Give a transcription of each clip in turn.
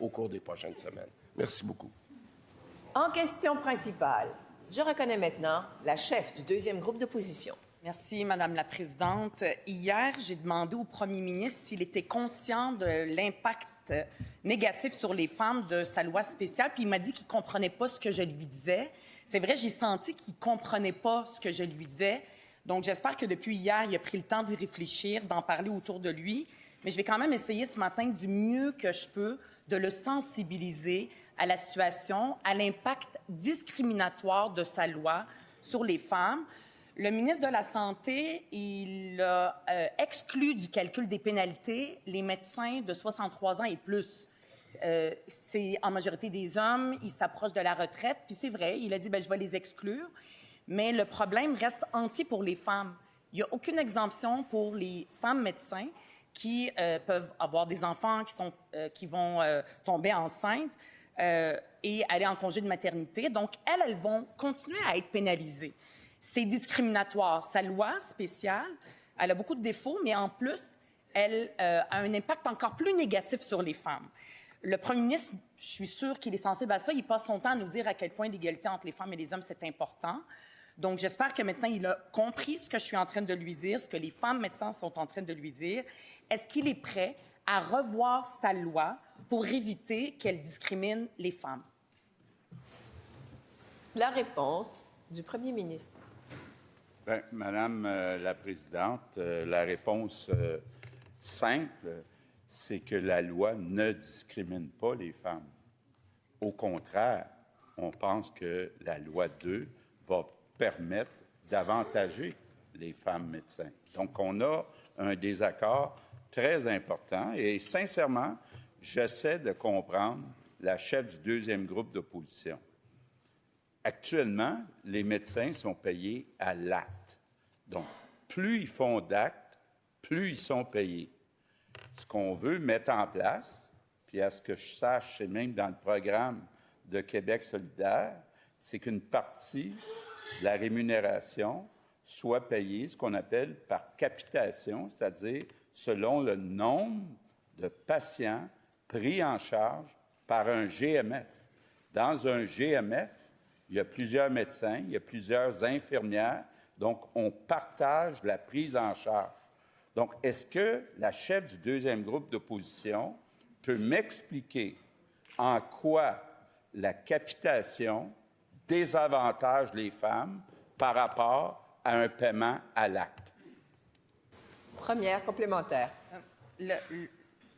au cours des prochaines semaines. Merci beaucoup. En question principale, je reconnais maintenant la chef du deuxième groupe d'opposition. Merci, Madame la Présidente. Hier, j'ai demandé au premier ministre s'il était conscient de l'impact négatif sur les femmes de sa loi spéciale, puis il m'a dit qu'il ne comprenait pas ce que je lui disais. C'est vrai, j'ai senti qu'il ne comprenait pas ce que je lui disais. Donc, j'espère que depuis hier, il a pris le temps d'y réfléchir, d'en parler autour de lui. Mais je vais quand même essayer ce matin du mieux que je peux de le sensibiliser à la situation, à l'impact discriminatoire de sa loi sur les femmes. Le ministre de la Santé, il a exclu du calcul des pénalités les médecins de 63 ans et plus. C'est en majorité des hommes, ils s'approchent de la retraite, puis c'est vrai, il a dit, je vais les exclure, mais le problème reste entier pour les femmes. Il n'y a aucune exemption pour les femmes médecins qui peuvent avoir des enfants qui vont tomber enceintes et aller en congé de maternité. Donc, elles vont continuer à être pénalisées. C'est discriminatoire. Sa loi spéciale, elle a beaucoup de défauts, mais en plus, elle a un impact encore plus négatif sur les femmes. Le premier ministre, je suis sûre qu'il est sensible à ça. Il passe son temps à nous dire à quel point l'égalité entre les femmes et les hommes, c'est important. Donc, j'espère que maintenant, il a compris ce que je suis en train de lui dire, ce que les femmes médecins sont en train de lui dire. Est-ce qu'il est prêt à revoir sa loi pour éviter qu'elle discrimine les femmes? La réponse du premier ministre. Bien, Madame la Présidente, la réponse simple, c'est que la loi ne discrimine pas les femmes. Au contraire, on pense que la loi 2 va permettre d'avantager les femmes médecins. Donc, on a un désaccord très important et, sincèrement, j'essaie de comprendre la chef du deuxième groupe d'opposition. Actuellement, les médecins sont payés à l'acte. Donc, plus ils font d'actes, plus ils sont payés. Ce qu'on veut mettre en place, puis à ce que je sache, c'est même dans le programme de Québec solidaire, c'est qu'une partie de la rémunération soit payée, ce qu'on appelle par capitation, c'est-à-dire selon le nombre de patients pris en charge par un GMF. Dans un GMF, il y a plusieurs médecins, il y a plusieurs infirmières, donc on partage la prise en charge. Donc, est-ce que la chef du deuxième groupe d'opposition peut m'expliquer en quoi la capitation désavantage les femmes par rapport à un paiement à l'acte? Première complémentaire.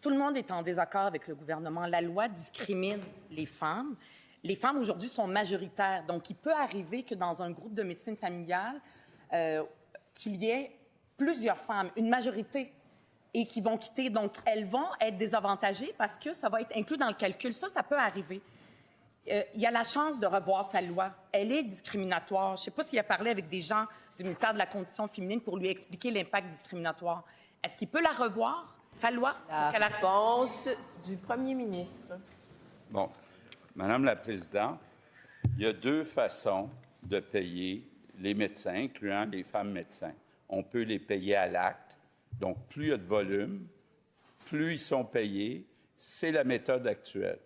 Tout le monde est en désaccord avec le gouvernement. La loi discrimine les femmes. Les femmes, aujourd'hui, sont majoritaires. Donc, il peut arriver que dans un groupe de médecine familiale, qu'il y ait plusieurs femmes, une majorité, et qui vont quitter. Donc, elles vont être désavantagées parce que ça va être inclus dans le calcul. Ça peut arriver. Il y a la chance de revoir sa loi. Elle est discriminatoire. Je ne sais pas s'il a parlé avec des gens du ministère de la Condition féminine pour lui expliquer l'impact discriminatoire. Est-ce qu'il peut la revoir, sa loi? La réponse du premier ministre. Bon. Madame la Présidente, il y a deux façons de payer les médecins, incluant les femmes médecins. On peut les payer à l'acte. Donc, plus il y a de volume, plus ils sont payés. C'est la méthode actuelle.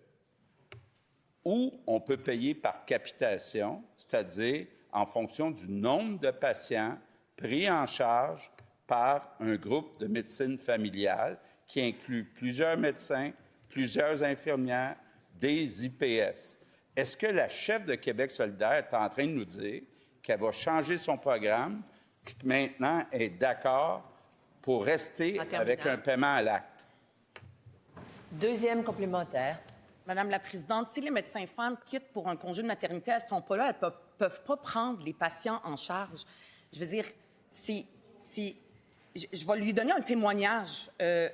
Ou on peut payer par capitation, c'est-à-dire en fonction du nombre de patients pris en charge par un groupe de médecine familiale qui inclut plusieurs médecins, plusieurs infirmières, des IPS. Est-ce que la chef de Québec solidaire est en train de nous dire qu'elle va changer son programme et que maintenant elle est d'accord pour rester avec un paiement à l'acte? Deuxième complémentaire. Madame la Présidente, si les médecins femmes quittent pour un congé de maternité, elles ne sont pas là, elles ne peuvent pas prendre les patients en charge. Je veux dire, je vais lui donner un témoignage.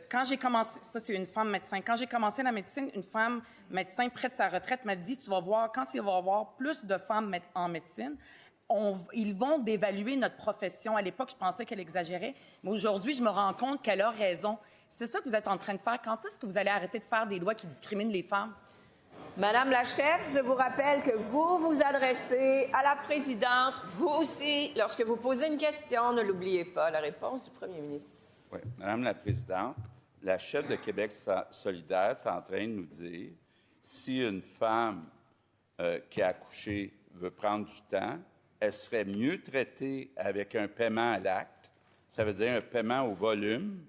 Quand j'ai commencé, ça c'est une femme médecin, quand j'ai commencé la médecine, une femme médecin près de sa retraite m'a dit, tu vas voir, quand il va y avoir plus de femmes en médecine, ils vont dévaluer notre profession. À l'époque, je pensais qu'elle exagérait, mais aujourd'hui, je me rends compte qu'elle a raison. C'est ça que vous êtes en train de faire. Quand est-ce que vous allez arrêter de faire des lois qui discriminent les femmes? Madame la chef, je vous rappelle que vous vous adressez à la présidente, vous aussi. Lorsque vous posez une question, ne l'oubliez pas, la réponse du premier ministre. Oui, Madame la Présidente, la chef de Québec solidaire est en train de nous dire si une femme qui a accouché veut prendre du temps, elle serait mieux traitée avec un paiement à l'acte, ça veut dire un paiement au volume,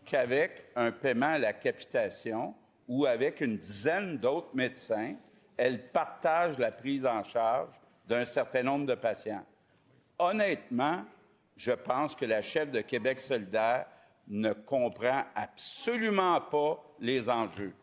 qu'avec un paiement à la capitation ou avec une dizaine d'autres médecins, elle partage la prise en charge d'un certain nombre de patients. Honnêtement, je pense que la chef de Québec solidaire ne comprend absolument pas les enjeux.